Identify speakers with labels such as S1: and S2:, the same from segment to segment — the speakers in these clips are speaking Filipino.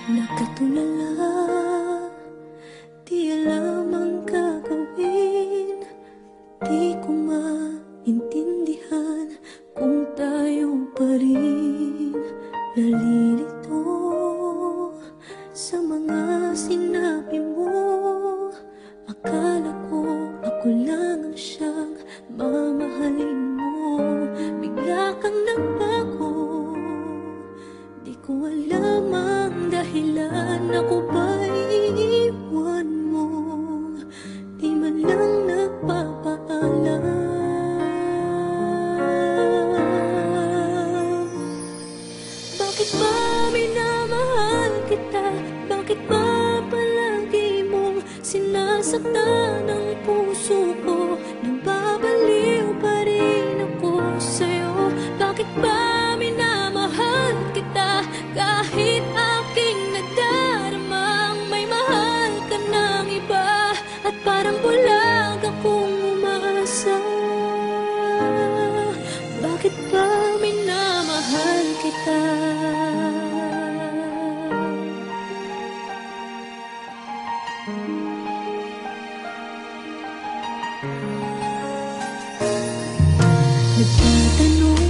S1: Nakatulala, di alam ang gagawin. Di ko maintindihan kung tayo pa rin. Nalilito sa mga sinabi mo. Akala ko ako lang ang siyang mamahalin mo. Bigla kang nagbago, di ko alam ang dahilan. Ako ba'y iiwan mo? Di man lang nagpapaalam. Bakit ba minamahal kita? Bakit ba palagi mong sinasaktan ang puso ko? Nababaliw pa rin ako sa'yo. Bakit ba minamahal kita? Kahit aking nadaramang may mahal ka ng iba. At parang bulag akong umaasa. Bakit ba minamahal kita? Nagtatanong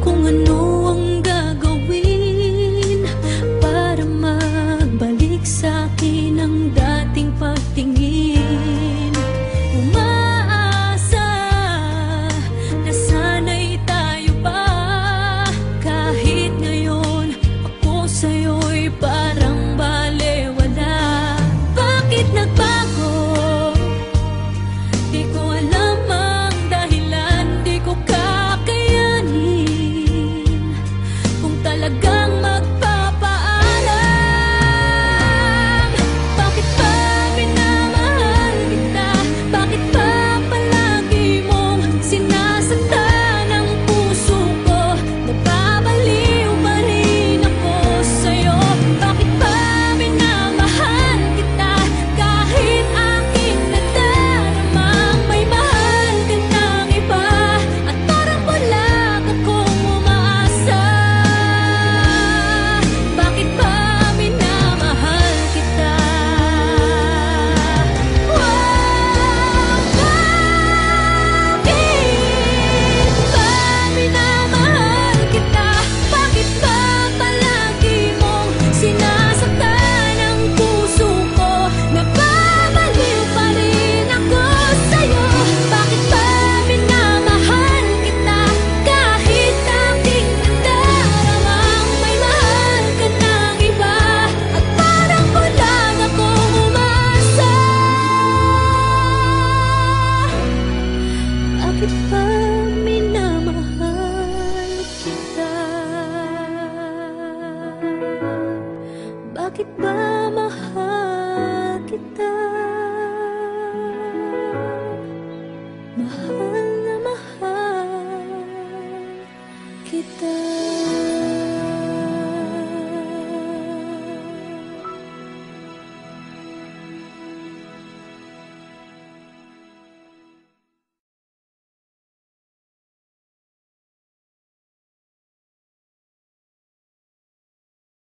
S1: kung ano ang gagawin para magbalik sa'kin ang dating pagtingin. Umaasa na sana'y tayo pa. Kahit ngayon ako sa'yo'y parang balewala. Bakit nagbago? Di ko alam ang dahilan. Di ko kakayanin kung talagang magpapaalam. Bakit ba minamahal kita? Bakit ba palagi mong sinasaktan ang puso ko? Nababaliw pa rin ako sa'yo. Bakit ba minamahal kita? Kahit aking nadaramang may mahal ka ng iba. At parang bulag akong umaasa. Bakit ba minamahal kita? Bakit ba minamahal kita? Bakit ba palagi mong sinasaktan ang puso ko? Nababaliw pa rin ako sa'yo. Bakit ba minamahal kita? Kahit aking nadaramang may mahal ka ng iba. At parang bulag akong umaasa. Bakit ba minamahal kita? Bakit ba mahal kita? Mahal na mahal kita.